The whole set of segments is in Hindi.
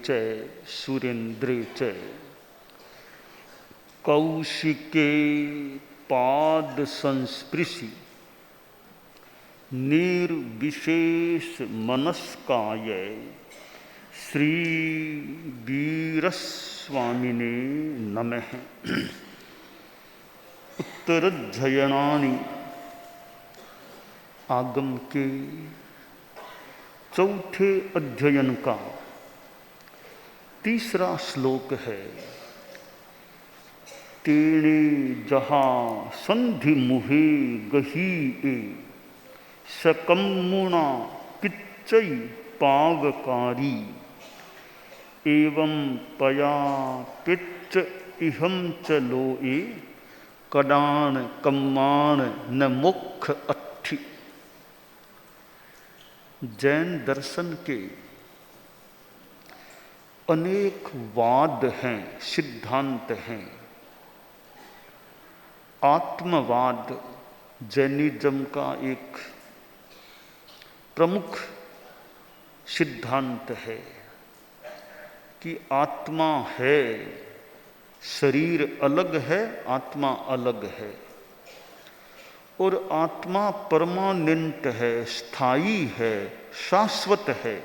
च सुरेन्द्रे च कौशिके पाद संस्पृशि निर्विशेष मनस्काय श्री वीरस्वामिने नमः। उत्तराध्ययनानि आगम के चौथे अध्ययन का तीसरा श्लोक है। तेणे जहाँ संधि मुहे गही ए सकम्मुणा पिच्चई पावकारी एवं पया पिच्च इहम च लोए कडान कम्माण न मुख अट्ठी। जैन दर्शन के अनेक वाद हैं, सिद्धांत हैं। आत्मवाद जैनिज्म का एक प्रमुख सिद्धांत है कि आत्मा है, शरीर अलग है, आत्मा अलग है और आत्मा परमानेंट है, स्थायी है, शाश्वत है।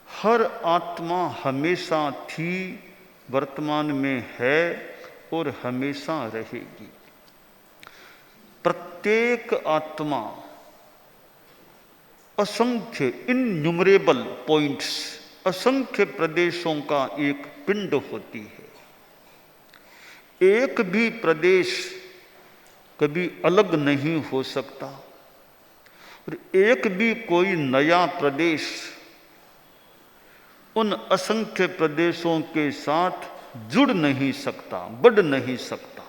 हर आत्मा हमेशा थी, वर्तमान में है और हमेशा रहेगी। प्रत्येक आत्मा असंख्य इन्यूमरेबल पॉइंट्स, असंख्य प्रदेशों का एक पिंड होती है। एक भी प्रदेश कभी अलग नहीं हो सकता और एक भी कोई नया प्रदेश उन असंख्य प्रदेशों के साथ जुड़ नहीं सकता, बढ़ नहीं सकता।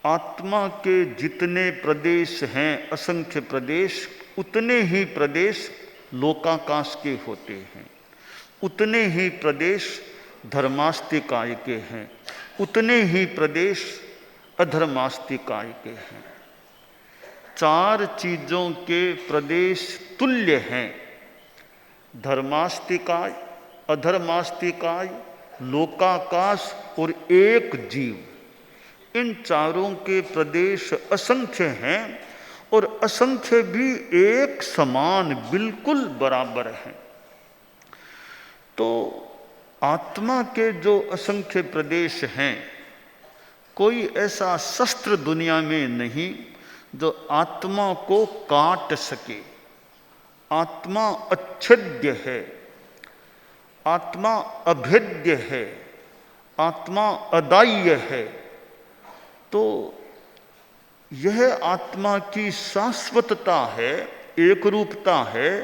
आत्मा के जितने प्रदेश हैं, असंख्य प्रदेश, उतने ही प्रदेश लोकाकाश के होते हैं, उतने ही प्रदेश धर्मास्तिकाय के हैं, उतने ही प्रदेश अधर्मास्तिकाय के हैं। चार चीजों के प्रदेश तुल्य हैं: धर्मास्तिकाय, अधर्मास्तिकाय, लोकाकाश और एक जीव। इन चारों के प्रदेश असंख्य हैं और असंख्य भी एक समान, बिल्कुल बराबर हैं। तो आत्मा के जो असंख्य प्रदेश हैं, कोई ऐसा शस्त्र दुनिया में नहीं जो आत्मा को काट सके। आत्मा अच्छेद्य है, आत्मा अभेद्य है, आत्मा अदाह्य है। तो यह आत्मा की शाश्वतता है, एक रूपता है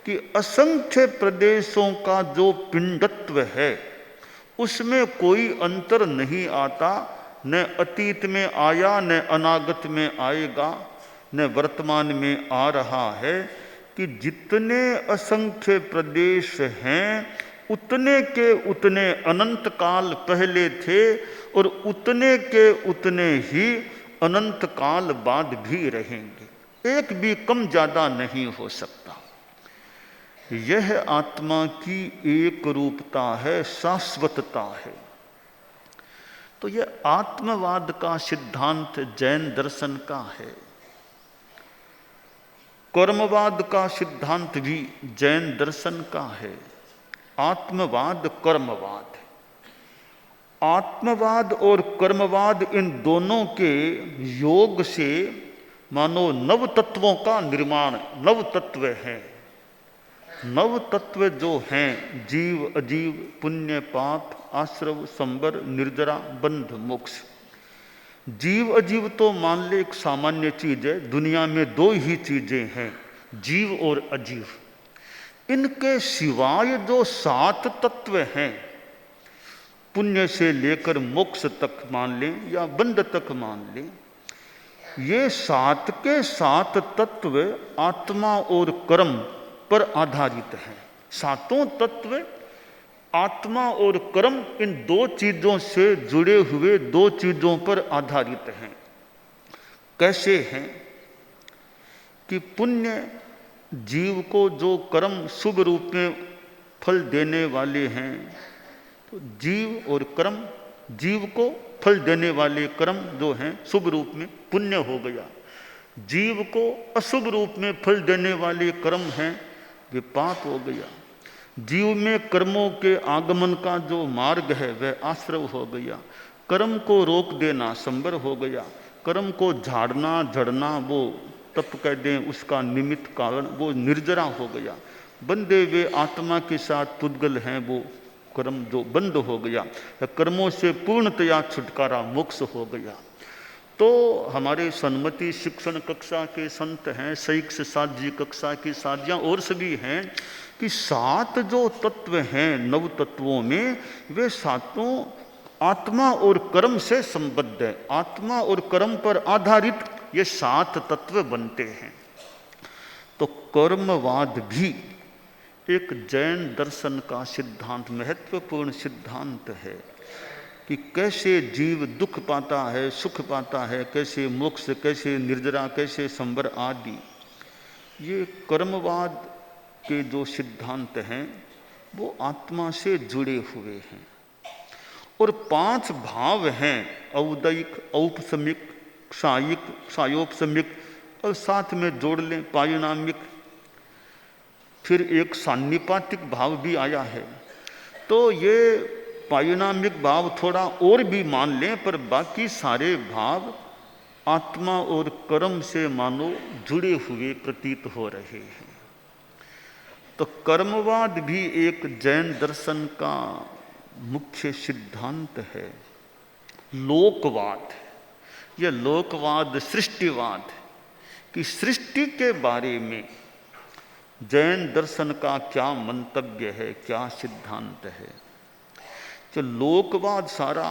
कि असंख्य प्रदेशों का जो पिंडत्व है उसमें कोई अंतर नहीं आता। न अतीत में आया, न अनागत में आएगा, न वर्तमान में आ रहा है। कि जितने असंख्य प्रदेश हैं उतने के उतने अनंत काल पहले थे और उतने के उतने ही अनंत काल बाद भी रहेंगे। एक भी कम ज्यादा नहीं हो सकता। यह आत्मा की एक रूपता है, शाश्वतता है। तो यह आत्मवाद का सिद्धांत जैन दर्शन का है। कर्मवाद का सिद्धांत भी जैन दर्शन का है। आत्मवाद, कर्मवाद। आत्मवाद और कर्मवाद, इन दोनों के योग से मानो नव तत्वों का निर्माण, नव तत्व है। नव तत्व जो हैं, जीव अजीव, पुण्य पाप, आश्रव संबर, निर्जरा, बंध मोक्ष। जीव अजीव तो मान ले एक सामान्य चीज है। दुनिया में दो ही चीजें हैं, जीव और अजीव। इनके सिवाय जो सात तत्व हैं, पुण्य से लेकर मोक्ष तक मान लें या बंध तक मान लें, ये सात के सात तत्व आत्मा और कर्म पर आधारित हैं। सातों तत्व आत्मा और कर्म, इन दो चीजों से जुड़े हुए, दो चीजों पर आधारित हैं। कैसे हैं कि पुण्य जीव को जो कर्म शुभ रूप में फल देने वाले हैं, तो जीव और कर्म, जीव को फल देने वाले कर्म जो हैं शुभ रूप में पुण्य हो गया, जीव को अशुभ रूप में फल देने वाले कर्म हैं वे पाप हो गया। जीव में कर्मों के आगमन का जो मार्ग है वह आश्रव हो गया, कर्म को रोक देना संवर हो गया, कर्म को झाड़ना झड़ना वो तप कह दें उसका निमित्त कारण वो निर्जरा हो गया, बंधे वे आत्मा के साथ पुद्गल हैं वो कर्म जो बंद हो गया, कर्मों से पूर्णतया छुटकारा मोक्ष हो गया। तो हमारे सन्मति शिक्षण कक्षा के संत हैं, शैक्ष साध्य कक्षा की साधियाँ और सभी हैं कि 7 जो तत्व हैं नव तत्वों में, वे सातों आत्मा और कर्म से संबद्ध है, आत्मा और कर्म पर आधारित ये 7 तत्व बनते हैं। तो कर्मवाद भी एक जैन दर्शन का सिद्धांत, महत्वपूर्ण सिद्धांत है कि कैसे जीव दुख पाता है, सुख पाता है, कैसे मोक्ष, कैसे निर्जरा, कैसे संवर आदि। ये कर्मवाद के जो सिद्धांत हैं वो आत्मा से जुड़े हुए हैं। और 5 भाव हैं, औदयिक, औपसमिक, क्षायिक, क्षायोपसमिक और साथ में जोड़ लें पारिणामिक, फिर एक सान्निपातिक भाव भी आया है। तो ये पारिणामिक भाव थोड़ा और भी मान लें, पर बाकी सारे भाव आत्मा और कर्म से मानो जुड़े हुए प्रतीत हो रहे हैं। तो कर्मवाद भी एक जैन दर्शन का मुख्य सिद्धांत है। लोकवाद, यह लोकवाद सृष्टिवाद कि सृष्टि के बारे में जैन दर्शन का क्या मंतव्य है, क्या सिद्धांत है। तो लोकवाद सारा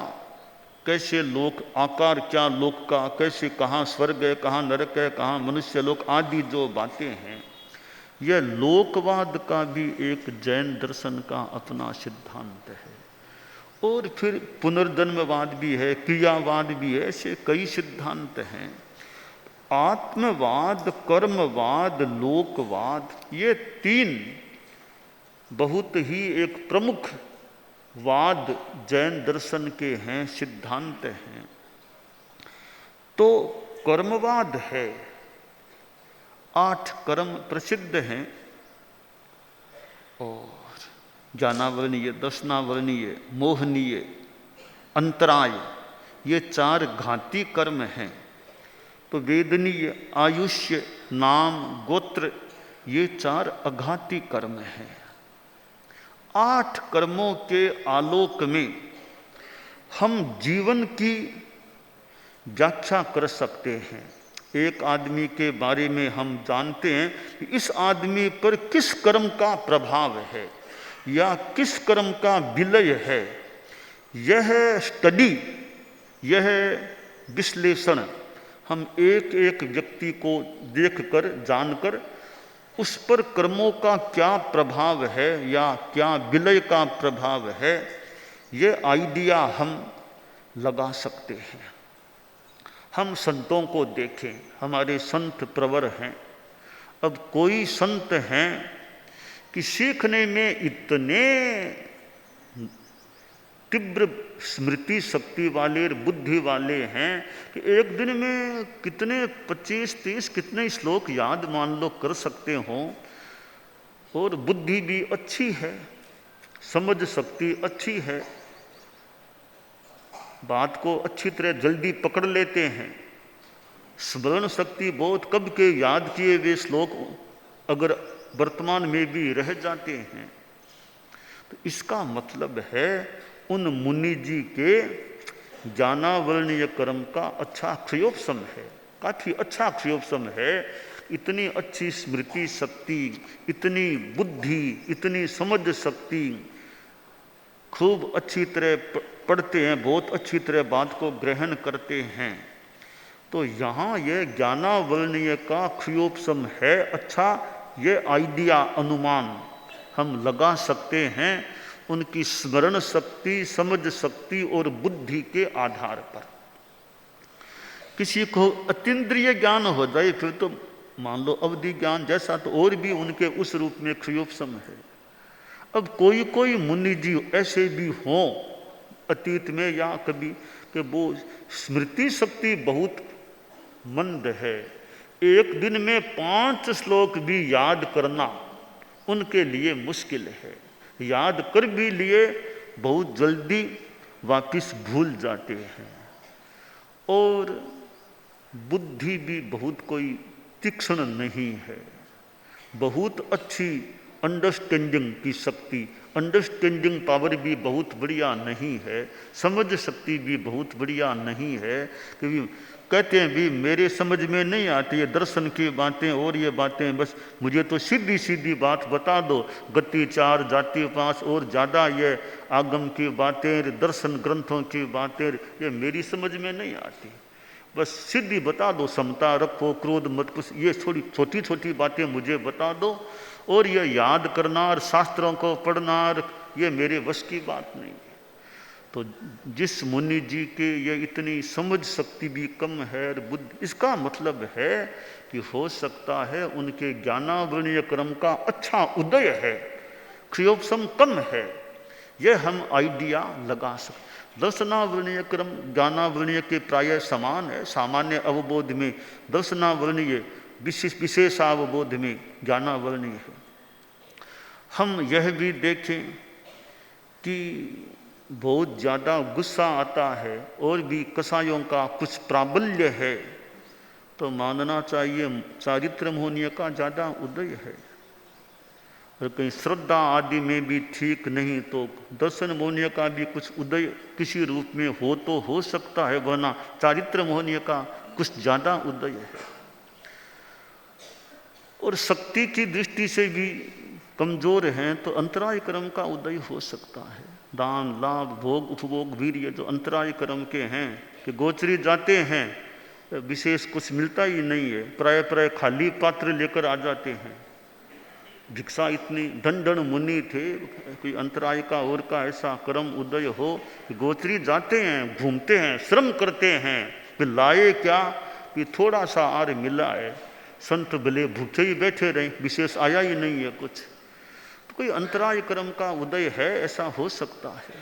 कैसे लोक, आकार क्या लोक का, कैसे कहाँ स्वर्ग है, कहाँ नरक है, कहाँ मनुष्य लोक आदि जो बातें हैं, यह लोकवाद का भी एक जैन दर्शन का अपना सिद्धांत है। और फिर पुनर्जन्मवाद भी है, क्रियावाद भी है, ऐसे कई सिद्धांत हैं। आत्मवाद, कर्मवाद, लोकवाद, ये 3 बहुत ही एक प्रमुख वाद जैन दर्शन के हैं, सिद्धांत हैं। तो कर्मवाद है, 8 कर्म प्रसिद्ध हैं और ज्ञानावर्णीय, दर्शनावर्णीय, मोहनीय, अंतराय, ये 4 घाती कर्म हैं। तो वेदनीय, आयुष्य, नाम, गोत्र, ये 4 अघाती कर्म हैं। 8 कर्मों के आलोक में हम जीवन की व्याख्या कर सकते हैं। एक आदमी के बारे में हम जानते हैं कि इस आदमी पर किस कर्म का प्रभाव है या किस कर्म का विलय है। यह स्टडी, यह विश्लेषण हम एक एक व्यक्ति को देखकर, जानकर उस पर कर्मों का क्या प्रभाव है या क्या विलय का प्रभाव है, ये आइडिया हम लगा सकते हैं। हम संतों को देखें, हमारे संत प्रवर हैं। अब कोई संत हैं कि सीखने में इतने तीव्र स्मृति शक्ति वाले, बुद्धि वाले हैं कि एक दिन में कितने 25-30 कितने श्लोक याद मान लो कर सकते हों। और बुद्धि भी अच्छी है, समझ शक्ति अच्छी है, बात को अच्छी तरह जल्दी पकड़ लेते हैं, स्मरण शक्ति बहुत, कब के याद किए वे श्लोक अगर वर्तमान में भी रह जाते हैं। तो इसका मतलब है उन मुनि जी के ज्ञानावर्णीय कर्म का अच्छा क्षयोपशम है, काफ़ी अच्छा क्षयोपशम है। इतनी अच्छी स्मृति शक्ति, इतनी बुद्धि, इतनी समझ शक्ति, खूब अच्छी तरह पढ़ते हैं, बहुत अच्छी तरह बात को ग्रहण करते हैं। तो यहाँ ये ज्ञानावर्णीय का क्षयोपशम है। अच्छा, ये आइडिया, अनुमान हम लगा सकते हैं उनकी स्मरण शक्ति, समझ शक्ति और बुद्धि के आधार पर। किसी को अतीन्द्रिय ज्ञान हो जाए फिर तो मान लो अवधि ज्ञान जैसा, तो और भी उनके उस रूप में क्षयोपशम है। अब कोई कोई मुनि जी ऐसे भी हों अतीत में या कभी, कि वो स्मृति शक्ति बहुत मंद है, एक दिन में 5 श्लोक भी याद करना उनके लिए मुश्किल है, याद कर भी लिए बहुत जल्दी वापिस भूल जाते हैं। और बुद्धि भी बहुत कोई तीक्ष्ण नहीं है, बहुत अच्छी अंडरस्टैंडिंग की शक्ति, अंडरस्टैंडिंग पावर भी बहुत बढ़िया नहीं है, समझ शक्ति भी बहुत बढ़िया नहीं है। क्योंकि कहते हैं भी मेरे समझ में नहीं आती है दर्शन की बातें और ये बातें, बस मुझे तो सीधी सीधी बात बता दो, गति 4 जाति 5 और ज़्यादा ये आगम की बातें दर्शन ग्रंथों की बातें ये मेरी समझ में नहीं आती, बस सीधी बता दो, समता रखो, क्रोध मत, कुछ ये थोड़ी छोटी छोटी बातें मुझे बता दो, और ये याद करना और शास्त्रों को पढ़ना ये मेरे वश की बात नहीं है। तो जिस मुनि जी के ये इतनी समझ शक्ति भी कम है और बुद्धि, इसका मतलब है कि हो सकता है उनके ज्ञानावरणीय क्रम का अच्छा उदय है, क्षयोपशम कम है, यह हम आइडिया लगा सकते। दर्शनावरणीय क्रम ज्ञानावरणीय के प्राय समान है, सामान्य अवबोध में दर्शनावरणीय, विशेषावबोध में ज्ञानावरणीय है। हम यह भी देखें कि बहुत ज़्यादा गुस्सा आता है और भी कसायों का कुछ प्राबल्य है, तो मानना चाहिए चारित्र मोहनीय का ज़्यादा उदय है। और कहीं श्रद्धा आदि में भी ठीक नहीं तो दर्शन मोहनीय का भी कुछ उदय किसी रूप में हो तो हो सकता है, वरना चारित्र मोहनीय का कुछ ज़्यादा उदय है। और शक्ति की दृष्टि से भी कमजोर हैं तो अंतराय क्रम का उदय हो सकता है। दान लाभ भोग उपभोग वीर्य जो अंतराय क्रम के हैं, कि गोचरी जाते हैं विशेष कुछ मिलता ही नहीं है, प्राय प्राय खाली पात्र लेकर आ जाते हैं। भिक्षा इतनी दंडन मुनि थे, कोई अंतराय का और का ऐसा क्रम उदय हो कि गोचरी जाते हैं, घूमते हैं, श्रम करते हैं, कि लाए क्या कि थोड़ा सा आर मिला है, संत भले भूखे ही बैठे रहे, विशेष आया ही नहीं है कुछ, तो कोई अंतराय क्रम का उदय है, ऐसा हो सकता है।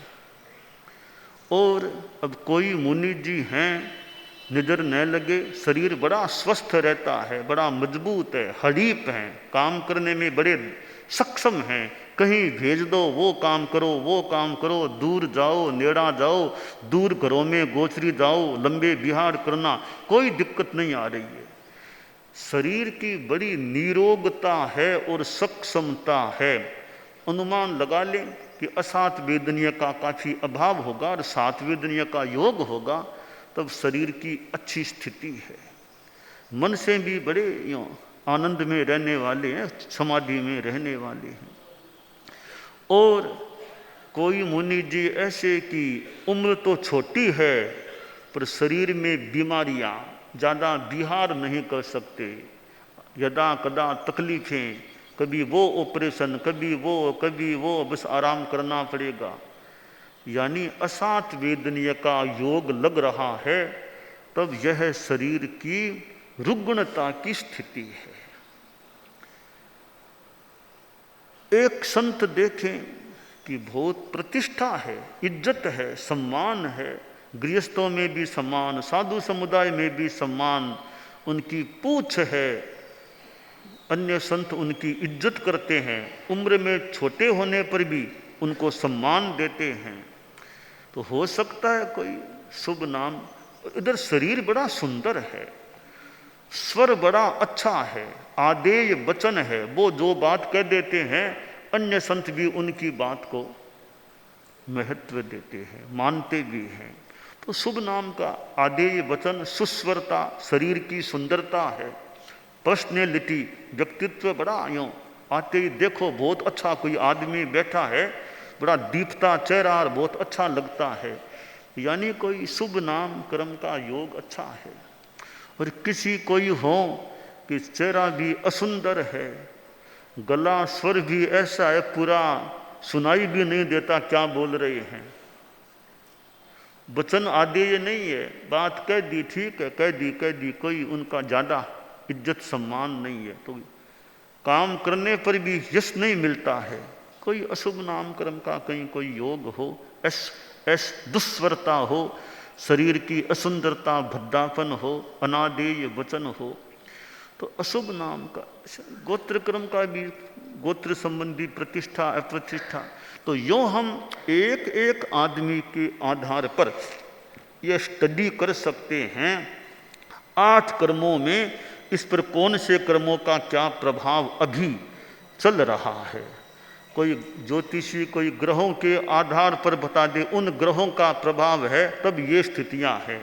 और अब कोई मुनि जी हैं नजर न लगे, शरीर बड़ा स्वस्थ रहता है, बड़ा मजबूत है, हड़ीप हैं, काम करने में बड़े सक्षम हैं, कहीं भेज दो वो काम करो, वो काम करो, दूर जाओ नेड़ा जाओ, दूर घरों में गोचरी जाओ, लंबे विहार करना, कोई दिक्कत नहीं आ रही है। शरीर की बड़ी निरोगता है और सक्षमता है। अनुमान लगा लें कि असात वेदनीय का काफ़ी अभाव होगा और सात वेदनीय का योग होगा, तब शरीर की अच्छी स्थिति है। मन से भी बड़े आनंद में रहने वाले हैं, समाधि में रहने वाले हैं। और कोई मुनि जी ऐसे कि उम्र तो छोटी है पर शरीर में बीमारियां, ज़्यादा विहार नहीं कर सकते, यदा कदा तकलीफें, कभी वो ऑपरेशन, कभी वो, बस आराम करना पड़ेगा, यानी असात वेदनीय का योग लग रहा है, तब यह शरीर की रुग्णता की स्थिति है। एक संत देखें कि बहुत प्रतिष्ठा है, इज्जत है, सम्मान है, गृहस्थों में भी सम्मान, साधु समुदाय में भी सम्मान, उनकी पूछ है, अन्य संत उनकी इज्जत करते हैं, उम्र में छोटे होने पर भी उनको सम्मान देते हैं। तो हो सकता है कोई शुभ नाम। इधर शरीर बड़ा सुंदर है, स्वर बड़ा अच्छा है, आदेय वचन है, वो जो बात कह देते हैं अन्य संत भी उनकी बात को महत्व देते हैं, मानते भी हैं। तो शुभ नाम का आदेय वचन, सुस्वरता, शरीर की सुंदरता है, पर्सनैलिटी, व्यक्तित्व बड़ा यूँ आते ही देखो बहुत अच्छा कोई आदमी बैठा है, बड़ा दीप्ता चेहरा और बहुत अच्छा लगता है, यानी कोई शुभ नाम कर्म का योग अच्छा है। और किसी कोई हो कि चेहरा भी असुंदर है, गला स्वर भी ऐसा है पूरा सुनाई भी नहीं देता क्या बोल रहे हैं, वचन आदि ये नहीं है, बात कह दी ठीक है, कह दी कोई उनका ज़्यादा इज्जत सम्मान नहीं है, तो काम करने पर भी यश नहीं मिलता है। कोई अशुभ नाम कर्म का कहीं कोई योग हो, ऐस दुस्वरता हो, शरीर की असुंदरता, भद्दापन हो, अनादेय वचन हो, तो अशुभ नाम का, गोत्र कर्म का भी, गोत्र संबंधी प्रतिष्ठा अप्रतिष्ठा, तो यूँ हम एक एक आदमी के आधार पर यह स्टडी कर सकते हैं 8 कर्मों में इस पर कौन से कर्मों का क्या प्रभाव अभी चल रहा है। कोई ज्योतिषी कोई ग्रहों के आधार पर बता दे उन ग्रहों का प्रभाव है, तब ये स्थितियां हैं।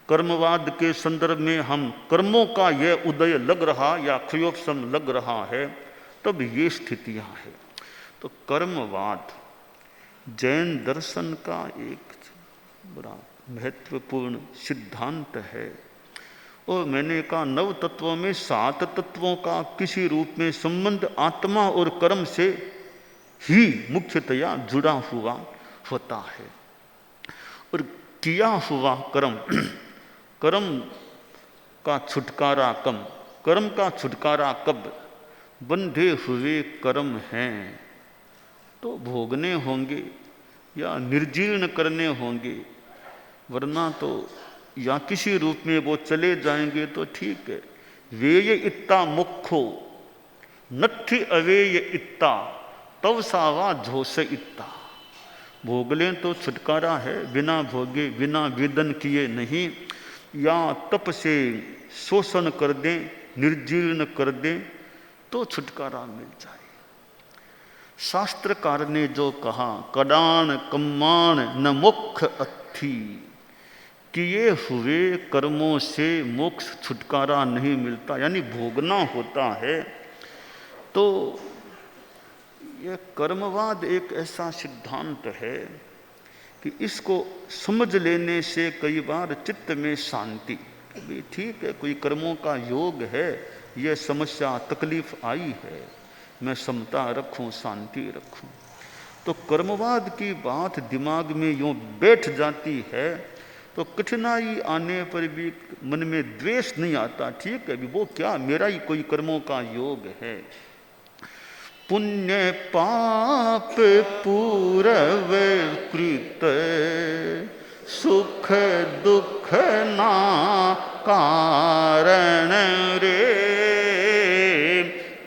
कर्मवाद के संदर्भ में हम कर्मों का यह उदय लग रहा या क्षयोपशम लग रहा है, तब ये स्थितियां हैं। तो कर्मवाद जैन दर्शन का एक बड़ा महत्वपूर्ण सिद्धांत है। और मैंने कहा 9 तत्वों में 7 तत्वों का किसी रूप में संबंध आत्मा और कर्म से ही मुख्यतया जुड़ा हुआ होता है। और किया हुआ कर्म, कर्म का छुटकारा कम, कर्म का छुटकारा कब, बंधे हुए कर्म हैं तो भोगने होंगे या निर्जीर्ण करने होंगे, वरना तो या किसी रूप में वो चले जाएंगे तो ठीक है। वेय इत्ता मुखो नत्थि अवेय इत्ता तव सावा झोस इत्ता, भोग लें तो छुटकारा है, बिना भोगे बिना वेदन किए नहीं, या तप से शोषण कर दें, निर्जीर्ण कर दें तो छुटकारा मिल जाए। शास्त्रकार ने जो कहा कडान कम्माण न मोक्ष अत्थि, किए हुए कर्मों से मोक्ष छुटकारा नहीं मिलता, यानी भोगना होता है। तो यह कर्मवाद एक ऐसा सिद्धांत है कि इसको समझ लेने से कई बार चित्त में शांति, भी ठीक है कोई कर्मों का योग है, यह समस्या तकलीफ आई है, मैं समता रखूं, शांति रखूं। तो कर्मवाद की बात दिमाग में यूं बैठ जाती है तो कठिनाई आने पर भी मन में द्वेष नहीं आता, ठीक है भी वो क्या मेरा ही कोई कर्मों का योग है। पुण्य पाप पूर्व कृत सुख दुख ना कारण रे,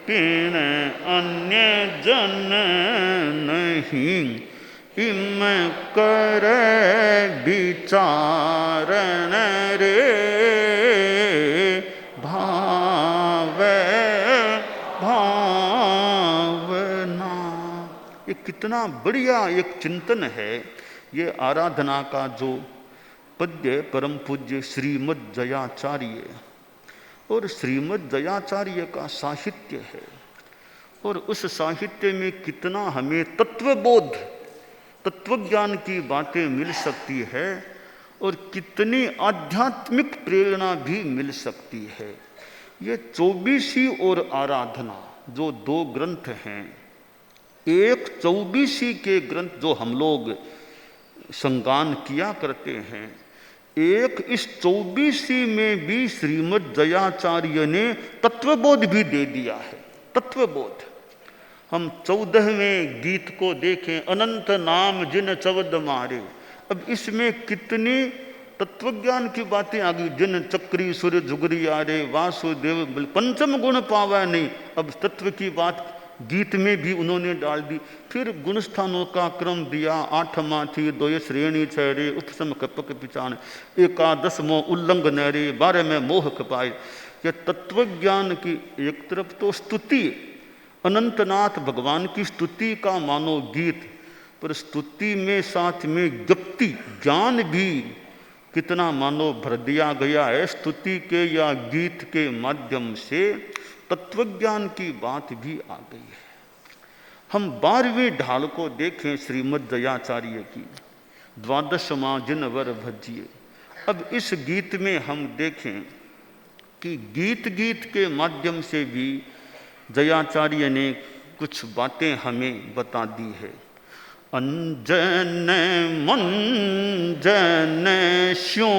किण अन्य जन नहीं इम कर विचारण रे, भाव भावना। ये कितना बढ़िया एक चिंतन है। ये आराधना का जो पद्य परम पूज्य श्रीमद् जयाचार्य और श्रीमद् जयाचार्य का साहित्य है, और उस साहित्य में कितना हमें तत्वबोध, तत्वज्ञान की बातें मिल सकती है और कितनी आध्यात्मिक प्रेरणा भी मिल सकती है। ये 24वीं और आराधना जो 2 ग्रंथ हैं, एक 24वीं के ग्रंथ जो हम लोग संगान किया करते हैं, एक इस 24वीं में भी श्रीमद् जयाचार्य ने तत्वबोध भी दे दिया है। तत्वबोध हम 14वें गीत को देखें, अनंत नाम जिन चवद मारे, अब इसमें कितनी तत्वज्ञान की बातें आ गई। जिन चक्री सूर्य जुगरी आरे वासुदेव, पंचम गुण पावा नहीं, अब तत्व की बात गीत में भी उन्होंने डाल दी। फिर गुणस्थानों का क्रम दिया, 8वां थी 2 श्रेणी छरे उपसम कपक पिचान, 11वां उल्लंघन रे, 12वें मोह कपाए। यह तत्वज्ञान की एक तरफ तो स्तुति, अनंतनाथ भगवान की स्तुति का मानो गीत, पर स्तुति में साथ में ज्ञप्ति ज्ञान भी कितना मानो भर दिया गया है। स्तुति के या गीत के माध्यम से तत्वज्ञान की बात भी आ गई है। हम 12वीं ढाल को देखें श्रीमद् जयाचार्य की, 12वां जिन वर भजिए। अब इस गीत में हम देखें कि गीत गीत के माध्यम से भी जयाचार्य ने कुछ बातें हमें बता दी है। अंजन मुंजन स्यों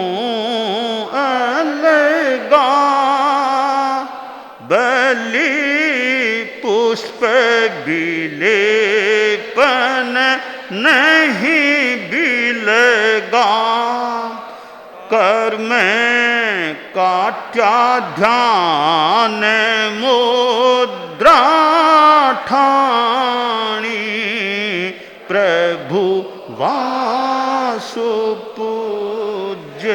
अलगा, बलि पुष्प विलेपन नहीं बिलगा। कर्म काट्या ध्यान मुद्रा ठाणी, प्रभु वासु पूज्य।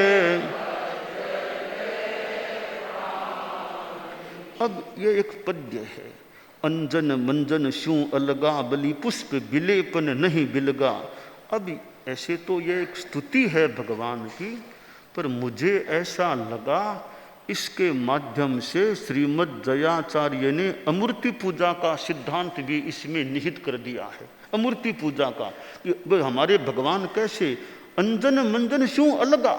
अब ये एक पद्य है। अंजन मंजन स्यों अलगा, बलि पुष्प विलेपन नहीं बिलगा। अब ऐसे तो ये एक स्तुति है भगवान की, पर मुझे ऐसा लगा इसके माध्यम से श्रीमद् जयाचार्य ने अमूर्ति पूजा का सिद्धांत भी इसमें निहित कर दिया है। अमूर्ति पूजा का कि हमारे भगवान कैसे अंजन मंजन स्यों अलगा,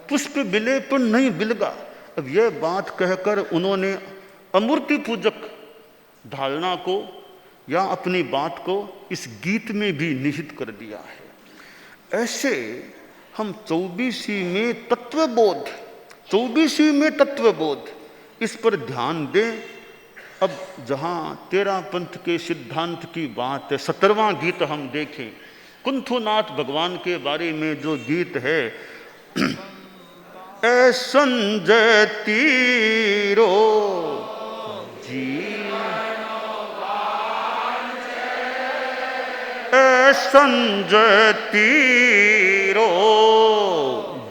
पुष्प विलेपन नहीं बिलगा। अब यह बात कहकर उन्होंने अमूर्ति पूजक धारणा को या अपनी बात को इस गीत में भी निहित कर दिया है। ऐसे हम 24वीं में तत्वबोध इस पर ध्यान दें। अब जहाँ तेरा पंथ के सिद्धांत की बात है, 17वां गीत हम देखें। कुंथुनाथ भगवान के बारे में जो गीत है, ए संजय तीरो संजय तीरो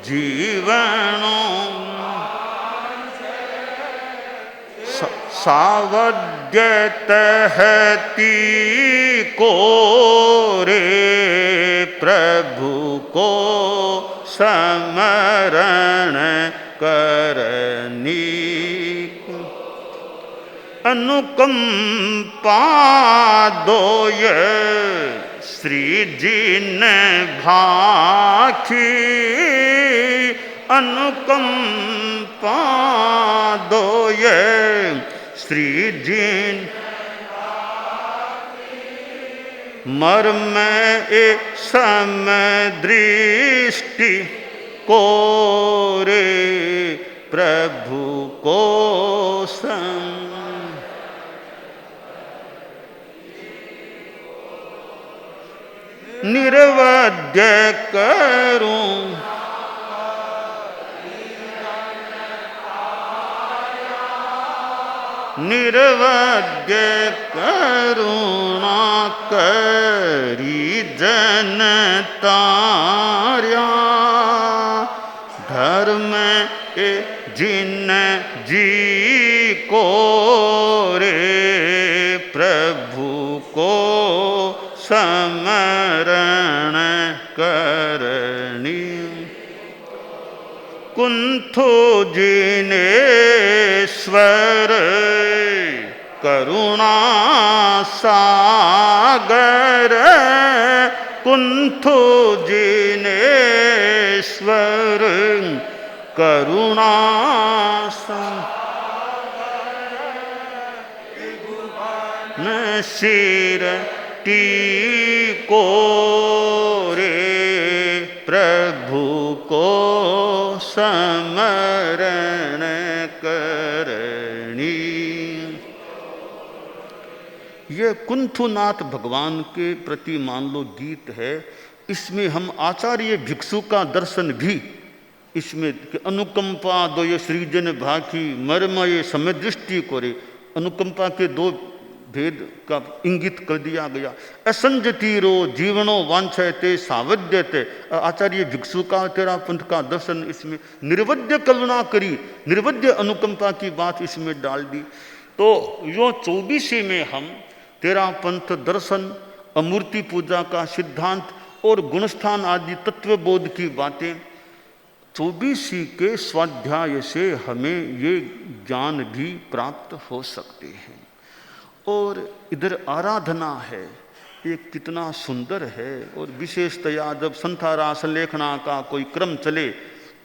जीवनो, सावध्य तहती को रे, प्रभु को समरण करनी, अनुकंपा दोय श्री जी ने भाखी, अनुकंपा दोय श्री जी मर्म ए समदृष्टि को रे, प्रभु को सम। निर्वद्य करूं निर्वद्य करुणा करी जनतार्या, धर्म ए जिन जी को रे, प्रभु को समरण करनी, कुंथु जिनेश्वर करुणा सागर, कुंथु जिनेश्वर करुणा सागर, सिर टीको रे, प्रभु को समरण करनी। ये कुंथुनाथ भगवान के प्रति मान लो गीत है। इसमें हम आचार्य भिक्षु का दर्शन भी इसमें अनुकंपा दो ये सृजन भाखी मर्मय समय दृष्टि को रे, अनुकंपा के दो भेद का इंगित कर दिया गया। असंजतीरो जीवनो वांछते सावध्यते, आचार्य भिक्षु का तेरा पंथ का दर्शन इसमें निर्वध्य करुणा करी, निर्वध्य अनुकंपा की बात इसमें डाल दी। तो यो 24 में हम तेरा पंथ दर्शन, अमूर्ति पूजा का सिद्धांत और गुणस्थान आदि तत्वबोध की बातें 24 के स्वाध्याय से हमें ये ज्ञान भी प्राप्त हो सकते हैं। और इधर आराधना है, ये कितना सुंदर है। और विशेषतया जब संथारास लेखना का कोई क्रम चले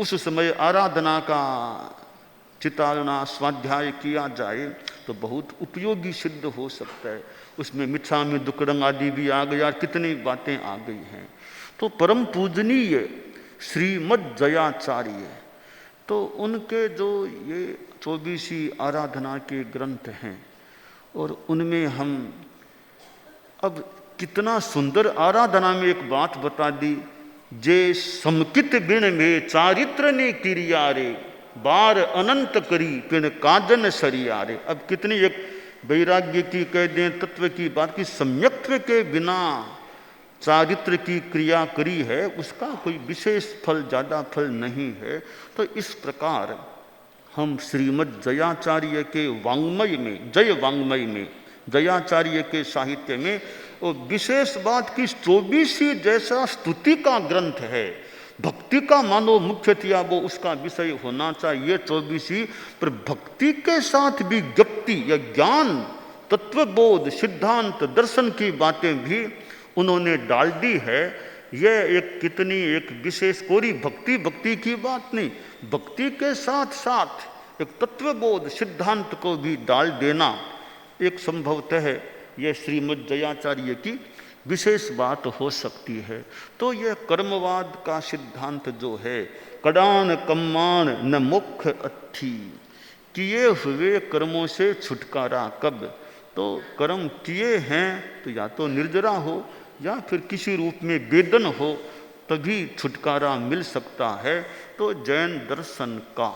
उस समय आराधना का चितारना स्वाध्याय किया जाए तो बहुत उपयोगी सिद्ध हो सकता है। उसमें मिच्छामि दुक्कडम आदि भी आ गया, कितनी बातें आ गई हैं। तो परम पूजनीय श्रीमद् जयाचार्य, तो उनके जो ये 24 आराधना के ग्रंथ हैं, और उनमें हम अब कितना सुंदर आराधना में एक बात बता दी, जे समकित बिन में चारित्र ने क्रिया रे, बार अनंत करी पिण काजन सरिया रे। अब कितनी एक वैराग्य की कह दें, तत्व की बात की, सम्यक्त्व के बिना चारित्र की क्रिया करी है, उसका कोई विशेष फल, ज़्यादा फल नहीं है। तो इस प्रकार हम श्रीमद् जयाचार्य के वाङ्मय में, जय वाङ्मय में, जयाचार्य के साहित्य में, और विशेष बात की 24 जैसा स्तुति का ग्रंथ है, भक्ति का मानो मुख्यतया वो उसका विषय होना चाहिए 24, पर भक्ति के साथ भी ज्ञप्ति या ज्ञान, तत्वबोध, सिद्धांत, दर्शन की बातें भी उन्होंने डाल दी है। यह एक कितनी एक विशेष, कोरी भक्ति भक्ति की बात नहीं, भक्ति के साथ साथ एक तत्वबोध, सिद्धांत को भी डाल देना एक संभवतः यह श्रीमद् जयाचार्य की विशेष बात हो सकती है। तो यह कर्मवाद का सिद्धांत जो है, कडान कम्मान न मोक्ष अथी, किए हुए कर्मों से छुटकारा कब। तो कर्म किए हैं तो या तो निर्जरा हो या फिर किसी रूप में वेदन हो, तभी छुटकारा मिल सकता है। तो जैन दर्शन का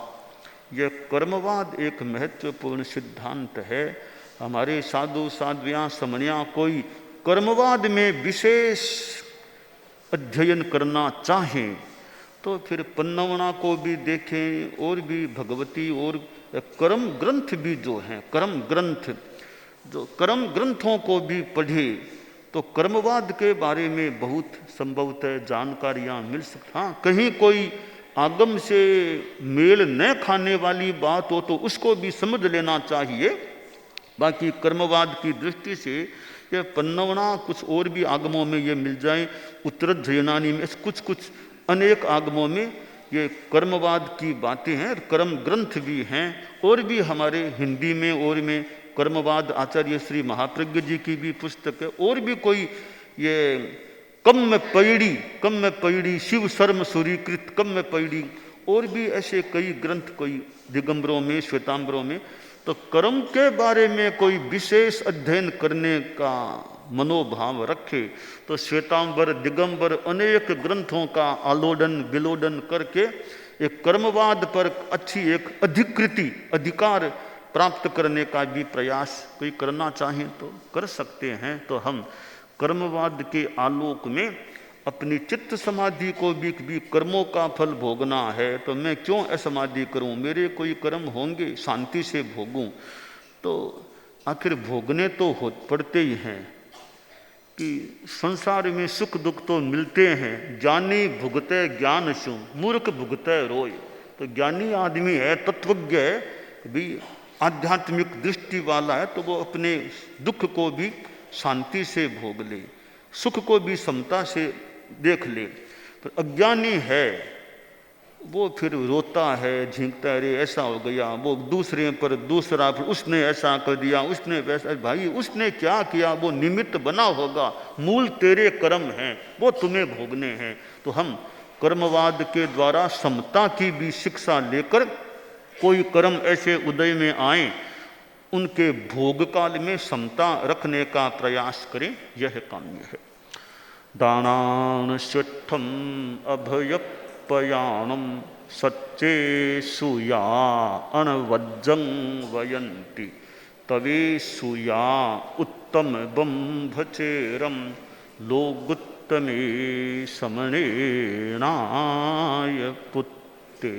यह कर्मवाद एक महत्वपूर्ण सिद्धांत है। हमारे साधु साध्वियाँ समनियाँ कोई कर्मवाद में विशेष अध्ययन करना चाहें तो फिर पन्नवना को भी देखें, और भी भगवती और कर्म ग्रंथ भी जो हैं, कर्म ग्रंथ, जो कर्म ग्रंथों को भी पढ़े तो कर्मवाद के बारे में बहुत संभवतः जानकारियाँ मिल सकती। हाँ, कहीं कोई आगम से मेल न खाने वाली बात हो तो उसको भी समझ लेना चाहिए। बाकी कर्मवाद की दृष्टि से ये पन्नवना, कुछ और भी आगमों में ये मिल जाए, उत्तरजयनानी में कुछ अनेक आगमों में ये कर्मवाद की बातें हैं, कर्म ग्रंथ भी हैं। और भी हमारे हिंदी में और में कर्मवाद आचार्य श्री महाप्रज्ञ जी की भी पुस्तक है। और भी कोई ये कम्म पैड़ी शिव शर्म सूरीकृत कम्म पैड़ी, और भी ऐसे कई ग्रंथ, कोई दिगंबरों में, श्वेतांबरों में। तो कर्म के बारे में कोई विशेष अध्ययन करने का मनोभाव रखे तो श्वेतांबर, दिगंबर अनेक ग्रंथों का आलोडन विलोडन करके एक कर्मवाद पर अच्छी एक अधिकृति, अधिकार प्राप्त करने का भी प्रयास कोई करना चाहे तो कर सकते हैं। तो हम कर्मवाद के आलोक में अपनी चित्त समाधि को भी कर्मों का फल भोगना है, तो मैं क्यों असमाधि करूं, मेरे कोई कर्म होंगे, शांति से भोगूं। तो आखिर भोगने तो हो पड़ते ही हैं कि संसार में सुख दुख तो मिलते हैं। ज्ञानी भुगते ज्ञान सु, मूर्ख भुगते रोय। तो ज्ञानी आदमी है, तत्वज्ञ है, भी आध्यात्मिक दृष्टि वाला है, तो वो अपने दुख को भी शांति से भोग ले, सुख को भी समता से देख ले। पर अज्ञानी है वो फिर रोता है, झींकता है, अरे ऐसा हो गया, वो दूसरे पर दूसरा, फिर उसने ऐसा कर दिया, उसने वैसा। भाई उसने क्या किया, वो निमित्त बना होगा, मूल तेरे कर्म हैं, वो तुम्हें भोगने हैं। तो हम कर्मवाद के द्वारा समता की भी शिक्षा लेकर कोई कर्म ऐसे उदय में आए, उनके भोग काल में समता रखने का प्रयास करें, यह काम्य है। दानान स्विट्ठम अभयपयाणम सच्चे सुया अनवज्जं वयन्ति तवे सुया उत्तम बंभचेरम लोगुत्तमे समणेनाय पुत्ते।